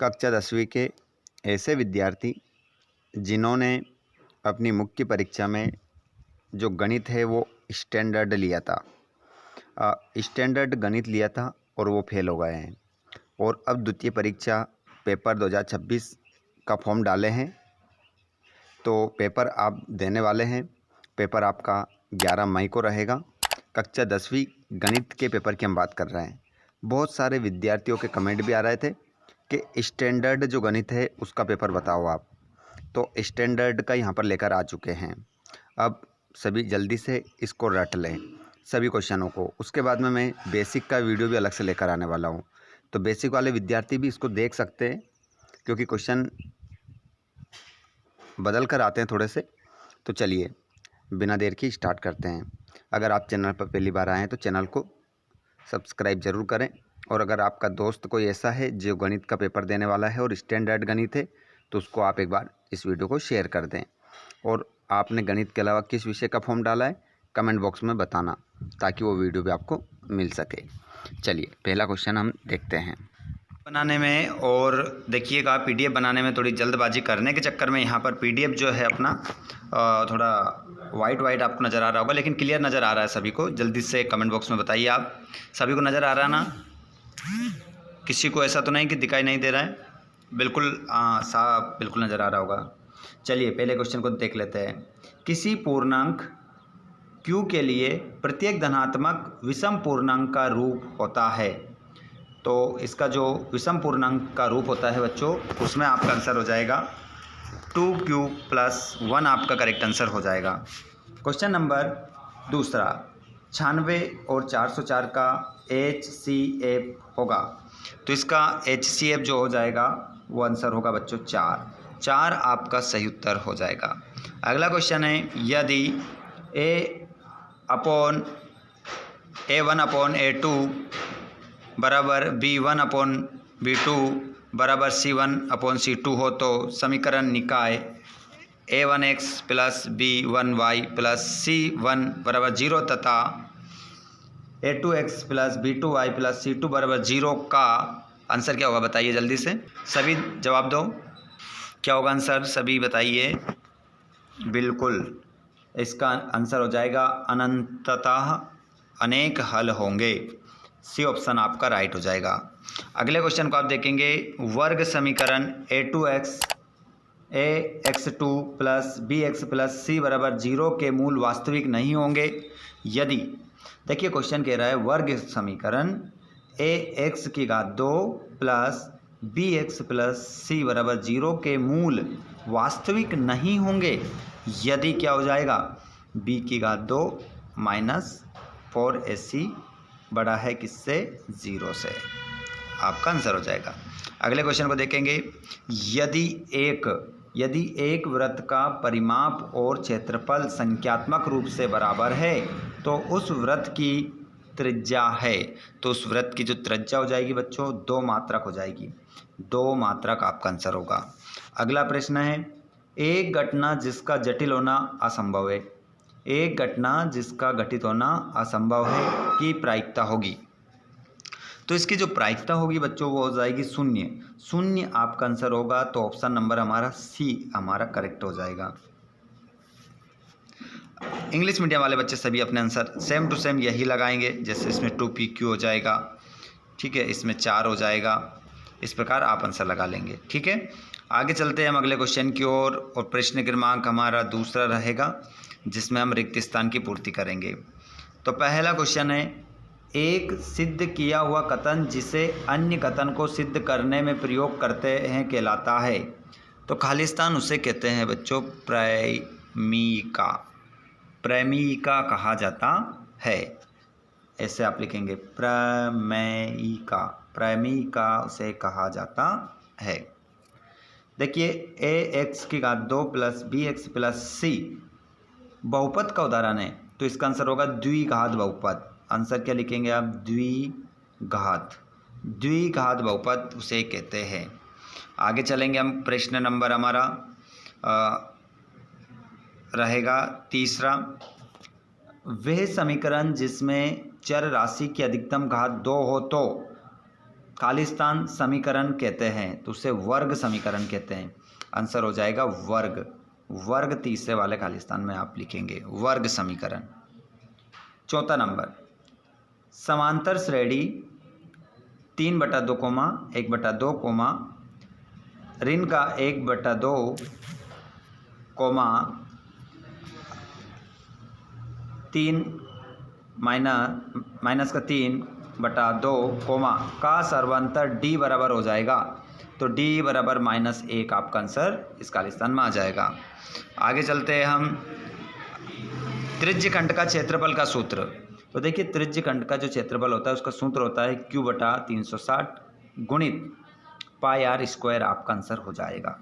कक्षा 10वीं के ऐसे विद्यार्थी जिन्होंने अपनी मुख्य परीक्षा में जो गणित है वो स्टैंडर्ड लिया था, स्टैंडर्ड गणित लिया था और वो फेल हो गए हैं और अब द्वितीय परीक्षा पेपर 2026 का फॉर्म डाले हैं। तो पेपर आप देने वाले हैं। पेपर आपका 11 मई को रहेगा। कक्षा 10वीं गणित के पेपर की हम बात कर रहे हैं। बहुत सारे विद्यार्थियों के कमेंट भी आ रहे थे कि स्टैंडर्ड जो गणित है उसका पेपर बताओ आप। तो स्टैंडर्ड का यहाँ पर लेकर आ चुके हैं। अब सभी जल्दी से इसको रट लें सभी क्वेश्चनों को। उसके बाद में मैं बेसिक का वीडियो भी अलग से लेकर आने वाला हूँ, तो बेसिक वाले विद्यार्थी भी इसको देख सकते हैं क्योंकि क्वेश्चन बदल कर आते हैं थोड़े से। तो चलिए बिना देर की स्टार्ट करते हैं। अगर आप चैनल पर पहली बार आए हैं तो चैनल को सब्सक्राइब ज़रूर करें, और अगर आपका दोस्त कोई ऐसा है जो गणित का पेपर देने वाला है और स्टैंडर्ड गणित है तो उसको आप एक बार इस वीडियो को शेयर कर दें। और आपने गणित के अलावा किस विषय का फॉर्म डाला है कमेंट बॉक्स में बताना, ताकि वो वीडियो भी आपको मिल सके। चलिए पहला क्वेश्चन हम देखते हैं। बनाने में, और देखिएगा पीडीएफ बनाने में थोड़ी जल्दबाजी करने के चक्कर में यहाँ पर पीडीएफ जो है अपना थोड़ा वाइट आपको नज़र आ रहा होगा, लेकिन क्लियर नज़र आ रहा है सभी को। जल्दी से कमेंट बॉक्स में बताइए आप सभी को नज़र आ रहा है ना? किसी को ऐसा तो नहीं कि दिखाई नहीं दे रहा है? बिल्कुल साफ बिल्कुल नज़र आ रहा होगा। चलिए पहले क्वेश्चन को देख लेते हैं। किसी पूर्णांक q के लिए प्रत्येक धनात्मक विषम पूर्णांक का रूप होता है। तो इसका जो विषम पूर्णांक का रूप होता है बच्चों, उसमें आपका आंसर हो जाएगा 2q + 1 आपका करेक्ट आंसर हो जाएगा। क्वेश्चन नंबर दूसरा, 96 और 404 का HCF होगा। तो इसका HCF जो हो जाएगा वो आंसर होगा बच्चों 4 आपका सही उत्तर हो जाएगा। अगला क्वेश्चन है, यदि A1/A2 बराबर B1/B2 बराबर C1/C2 हो तो समीकरण निकाय A1x + B1y + C1 = 0 तथा A2x + B2y + C2 = 0 का आंसर क्या होगा बताइए जल्दी से। सभी जवाब दो, क्या होगा आंसर सभी बताइए। बिल्कुल इसका आंसर हो जाएगा अनंततः अनेक हल होंगे। सी ऑप्शन आपका राइट हो जाएगा। अगले क्वेश्चन को आप देखेंगे, वर्ग समीकरण A2x ax2 + bx + c = 0 के मूल वास्तविक नहीं होंगे यदि, देखिए क्वेश्चन कह रहा है वर्ग समीकरण ax2 + bx + c = 0 के मूल वास्तविक नहीं होंगे यदि क्या हो जाएगा, b2 - 4ac बड़ा है किससे, 0 से, आपका आंसर हो जाएगा। अगले क्वेश्चन को देखेंगे, यदि एक वृत्त का परिमाप और क्षेत्रफल संख्यात्मक रूप से बराबर है तो उस वृत्त की त्रिज्या है। तो उस वृत्त की जो त्रिज्या हो जाएगी बच्चों 2 मात्रक हो जाएगी। 2 मात्रक आपका आंसर होगा। अगला प्रश्न है, एक घटना जिसका जटिल होना असंभव है, एक घटना जिसका घटित होना असंभव है की प्रायिकता होगी। तो इसकी जो प्रायिकता होगी बच्चों वो हो जाएगी 0 आपका आंसर होगा। तो ऑप्शन नंबर हमारा सी हमारा करेक्ट हो जाएगा। इंग्लिश मीडियम वाले बच्चे सभी अपने आंसर सेम टू सेम यही लगाएंगे, जैसे इसमें 2pq हो जाएगा, ठीक है, इसमें 4 हो जाएगा, इस प्रकार आप आंसर लगा लेंगे। ठीक है, आगे चलते हैं हम अगले क्वेश्चन की ओर, और प्रश्न क्रमांक हमारा दूसरा रहेगा जिसमें हम रिक्त स्थान की पूर्ति करेंगे। तो पहला क्वेश्चन है, एक सिद्ध किया हुआ कथन जिसे अन्य कथन को सिद्ध करने में प्रयोग करते हैं कहलाता है। तो खाली स्थान उसे कहते हैं बच्चों प्रमेयिका कहा जाता है। ऐसे आप लिखेंगे प्रमेयिका उसे कहा जाता है। देखिए ax2 + bx + c बहुपद का उदाहरण है, तो इसका आंसर होगा द्विघात बहुपद। आंसर क्या लिखेंगे आप, द्विघात बहुपद उसे कहते हैं। आगे चलेंगे हम, प्रश्न नंबर हमारा रहेगा तीसरा, वह समीकरण जिसमें चर राशि की अधिकतम घात 2 हो तो खालिस्तान समीकरण कहते हैं? तो उसे वर्ग समीकरण कहते हैं। आंसर हो जाएगा वर्ग। वर्ग तीसरे वाले खालिस्तान में आप लिखेंगे वर्ग समीकरण। चौथा नंबर, समांतर श्रेणी 3/2 कोमा 1/2 कोमा ऋण का 1/2 कोमा 3 माइनस का 3/2 कोमा का सर्वांतर d बराबर हो जाएगा। तो d बराबर -1 आपका आंसर इस खालिस्तान में आ जाएगा। आगे चलते हैं हम। त्रिज्यखंड का क्षेत्रफल का सूत्र। तो देखिए त्रिज्यखंड का जो क्षेत्रफल होता है उसका सूत्र होता है Q/360 गुणित πr² आपका आंसर हो जाएगा।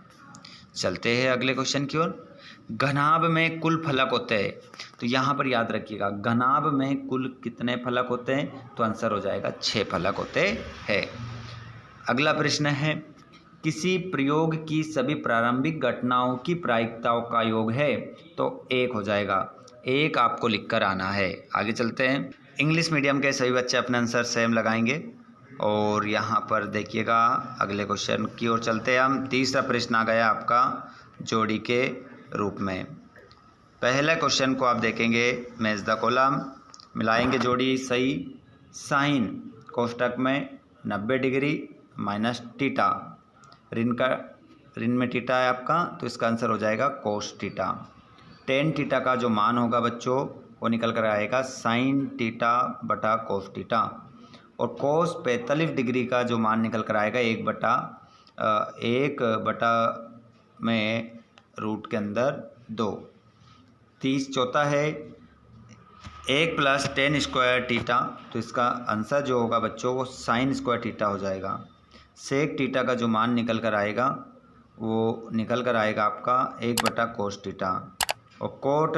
चलते हैं अगले क्वेश्चन की ओर। घनाभ में कुल फलक होते हैं, तो यहाँ पर याद रखिएगा घनाभ में कुल कितने फलक होते हैं? तो आंसर हो जाएगा 6 फलक होते हैं। अगला प्रश्न है, किसी प्रयोग की सभी प्रारंभिक घटनाओं की प्रायिकताओं का योग है? तो 1 हो जाएगा। 1 आपको लिखकर आना है। आगे चलते हैं। इंग्लिश मीडियम के सभी बच्चे अपने आंसर सेम लगाएंगे और यहाँ पर देखिएगा अगले क्वेश्चन की ओर चलते हैं हम। तीसरा प्रश्न आ गया आपका जोड़ी के रूप में। पहले क्वेश्चन को आप देखेंगे, मैच द कॉलम, मिलाएंगे जोड़ी सही। साइन कोष्टक में 90 डिग्री माइनस थीटा, ऋण में थीटा है आपका, तो इसका आंसर हो जाएगा कोस थीटा। टेन थीटा का जो मान होगा बच्चों वो निकल कर आएगा साइन थीटा बटा कोस थीटा, और कोस 45 डिग्री का जो मान निकल कर आएगा 1/1 में रूट के अंदर 2। 30 चौथा है 1 + tan² थीटा, तो इसका आंसर जो होगा बच्चों वो sin² थीटा हो जाएगा। सेक थीटा का जो मान निकल कर आएगा वो निकल कर आएगा आपका 1/cos थीटा, और कोट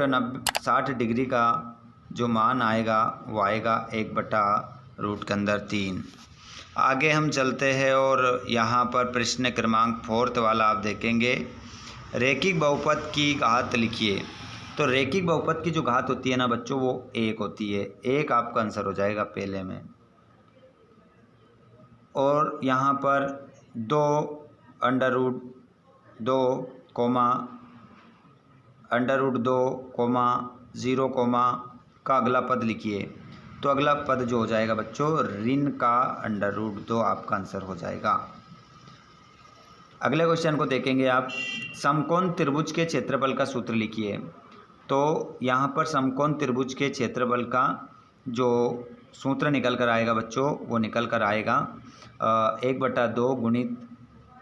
60 डिग्री का जो मान आएगा वो आएगा 1/रूट के अंदर 3। आगे हम चलते हैं और यहाँ पर प्रश्न क्रमांक 4 वाला आप देखेंगे, रैखिक बहुपद की घात लिखिए। तो रैखिक बहुपद की जो घात होती है ना बच्चों वो 1 होती है। 1 आपका आंसर हो जाएगा पहले में। और यहाँ पर 2√2 कोमा √2, 0 का अगला पद लिखिए। तो अगला पद जो हो जाएगा बच्चों ऋण का √2 आपका आंसर हो जाएगा। अगले क्वेश्चन को देखेंगे आप, समकोण त्रिभुज के क्षेत्रफल का सूत्र लिखिए। तो यहाँ पर समकोण त्रिभुज के क्षेत्रफल का जो सूत्र निकल कर आएगा बच्चों वो निकल कर आएगा 1/2 गुणित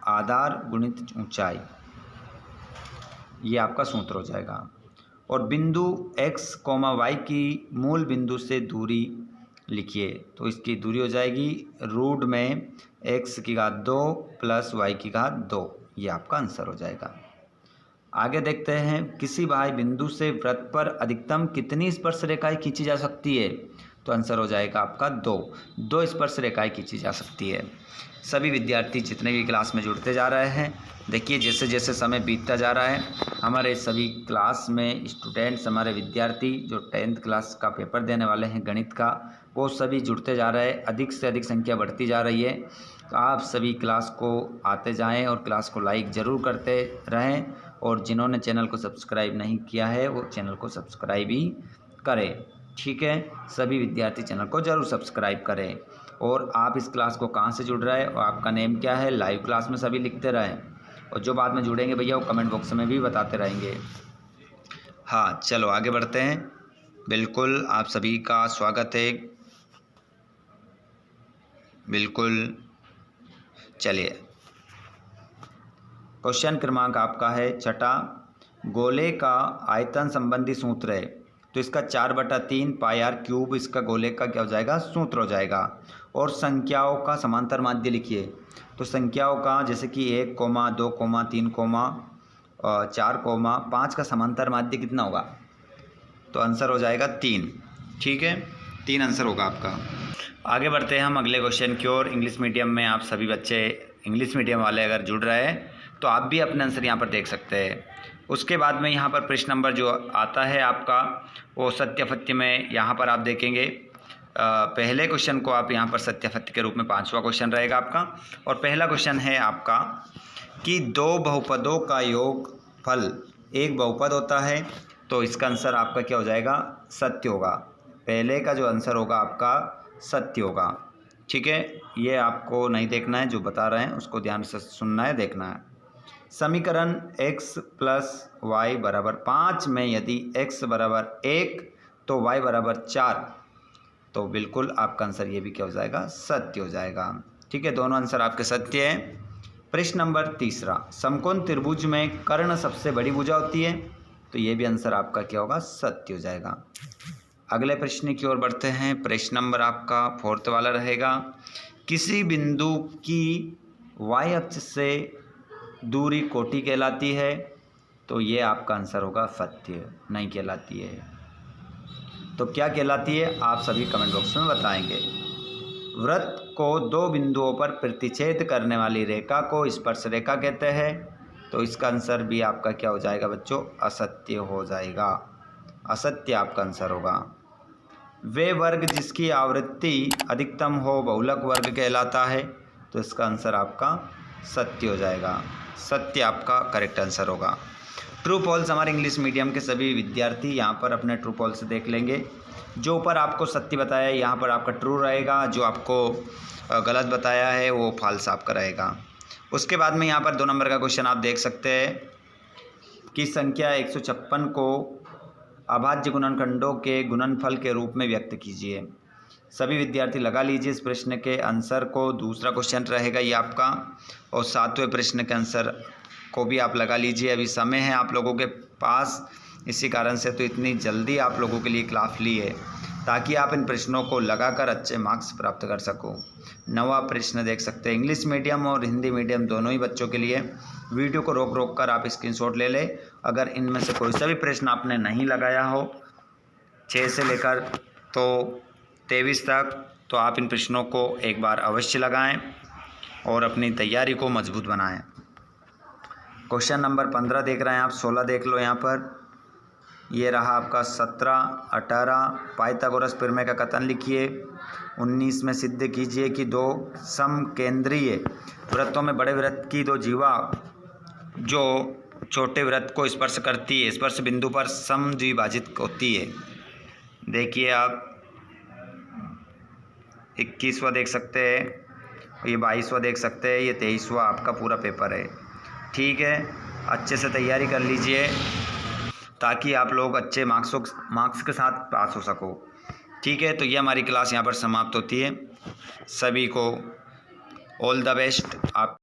आधार गुणित ऊंचाई, ये आपका सूत्र हो जाएगा। और बिंदु x, y की मूल बिंदु से दूरी लिखिए। तो इसकी दूरी हो जाएगी रूट में x की घात 2 + y की घात 2, ये आपका आंसर हो जाएगा। आगे देखते हैं, किसी बाह्य बिंदु से वृत्त पर अधिकतम कितनी स्पर्श रेखाएं खींची जा सकती है? तो आंसर हो जाएगा आपका 2 स्पर्श रेखाएं खींची जा सकती है। सभी विद्यार्थी जितने भी क्लास में जुड़ते जा रहे हैं, देखिए जैसे जैसे समय बीतता जा रहा है हमारे सभी क्लास में स्टूडेंट्स, हमारे विद्यार्थी जो 10th क्लास का पेपर देने वाले हैं गणित का, वो सभी जुड़ते जा रहे हैं। अधिक से अधिक संख्या बढ़ती जा रही है। तो आप सभी क्लास को आते जाएं और क्लास को लाइक ज़रूर करते रहें, और जिन्होंने चैनल को सब्सक्राइब नहीं किया है वो चैनल को सब्सक्राइब ही करें। ठीक है, सभी विद्यार्थी चैनल को ज़रूर सब्सक्राइब करें। और आप इस क्लास को कहाँ से जुड़ रहे हैं और आपका नेम क्या है, लाइव क्लास में सभी लिखते रहें, और जो बाद में जुड़ेंगे भैया वो कमेंट बॉक्स में भी बताते रहेंगे। हाँ चलो आगे बढ़ते हैं। बिल्कुल आप सभी का स्वागत है। बिल्कुल चलिए, क्वेश्चन क्रमांक आपका है 6, गोले का आयतन संबंधी सूत्र है। तो इसका 4/3 πr³ इसका गोले का क्या हो जाएगा, सूत्र हो जाएगा। और संख्याओं का समांतर माध्य लिखिए। तो संख्याओं का जैसे कि 1, 2, 3, 4, 5 का समांतर माध्य कितना होगा? तो आंसर हो जाएगा 3। ठीक है, 3 आंसर होगा आपका। आगे बढ़ते हैं हम अगले क्वेश्चन की ओर। इंग्लिश मीडियम में आप सभी बच्चे, इंग्लिश मीडियम वाले अगर जुड़ रहे हैं तो आप भी अपने आंसर यहाँ पर देख सकते हैं। उसके बाद में यहाँ पर प्रश्न नंबर जो आता है आपका वो सत्य फत्य में यहाँ पर आप देखेंगे पहले क्वेश्चन को आप यहाँ पर सत्यासत्य के रूप में 5वां क्वेश्चन रहेगा आपका। और पहला क्वेश्चन है आपका कि दो बहुपदों का योगफल एक बहुपद होता है, तो इसका आंसर आपका क्या हो जाएगा, सत्य होगा। पहले का जो आंसर होगा आपका सत्य होगा। ठीक है, ये आपको नहीं देखना है, जो बता रहे हैं उसको ध्यान से सुनना है, देखना है। समीकरण x प्लस वाई बराबर 5 में यदि x बराबर 1 तो y बराबर 4, तो बिल्कुल आपका आंसर ये भी क्या हो जाएगा, सत्य हो जाएगा। ठीक है, दोनों आंसर आपके सत्य हैं। प्रश्न नंबर 3, समकोण त्रिभुज में कर्ण सबसे बड़ी भुजा होती है, तो ये भी आंसर आपका क्या होगा, सत्य हो जाएगा। अगले प्रश्न की ओर बढ़ते हैं। प्रश्न नंबर आपका 4 वाला रहेगा, किसी बिंदु की y अक्ष से दूरी कोटि कहलाती है, तो ये आपका आंसर होगा सत्य, नहीं कहलाती है। तो क्या कहलाती है, आप सभी कमेंट बॉक्स में बताएंगे। वृत्त को दो बिंदुओं पर प्रतिच्छेद करने वाली रेखा को स्पर्श रेखा कहते हैं, तो इसका आंसर भी आपका क्या हो जाएगा बच्चों, असत्य हो जाएगा। असत्य आपका आंसर होगा। वे वर्ग जिसकी आवृत्ति अधिकतम हो बहुलक वर्ग कहलाता है, तो इसका आंसर आपका सत्य हो जाएगा। सत्य आपका करेक्ट आंसर होगा। ट्रू फॉल्स हमारे इंग्लिश मीडियम के सभी विद्यार्थी यहाँ पर अपने ट्रू फॉल्स देख लेंगे। जो ऊपर आपको सत्य बताया है यहाँ पर आपका ट्रू रहेगा, जो आपको गलत बताया है वो फॉल्स आपका रहेगा। उसके बाद में यहाँ पर 2 नंबर का क्वेश्चन आप देख सकते हैं कि संख्या 156 को अभाज्य गुणनखंडों के गुणनफल के रूप में व्यक्त कीजिए। सभी विद्यार्थी लगा लीजिए इस प्रश्न के आंसर को। दूसरा क्वेश्चन रहेगा ये आपका, और 7वें प्रश्न के आंसर को भी आप लगा लीजिए। अभी समय है आप लोगों के पास, इसी कारण से तो इतनी जल्दी आप लोगों के लिए क्लास ली है, ताकि आप इन प्रश्नों को लगाकर अच्छे मार्क्स प्राप्त कर सको। 9वां प्रश्न देख सकते हैं, इंग्लिश मीडियम और हिंदी मीडियम दोनों ही बच्चों के लिए। वीडियो को रोक कर आप स्क्रीनशॉट ले लें। अगर इनमें से कोई सा भी प्रश्न आपने नहीं लगाया हो 6 से लेकर तो 23 तक, तो आप इन प्रश्नों को एक बार अवश्य लगाएं और अपनी तैयारी को मजबूत बनाएं। क्वेश्चन नंबर 15 देख रहे हैं आप, 16 देख लो यहाँ पर। ये रहा आपका 17, 18 पाइथागोरस प्रमेय का कथन लिखिए। 19 में सिद्ध कीजिए कि दो समकेंद्रीय वृत्तों में बड़े वृत्त की दो जीवा जो छोटे वृत्त को स्पर्श करती है, स्पर्श बिंदु पर समद्विभाजित होती है। देखिए आप 21वां देख सकते हैं, ये 22वां देख सकते हैं, ये 23वां आपका पूरा पेपर है। ठीक है, अच्छे से तैयारी कर लीजिए ताकि आप लोग अच्छे मार्क्स के साथ पास हो सको। ठीक है, तो ये हमारी क्लास यहाँ पर समाप्त होती है। सभी को ऑल द बेस्ट। आप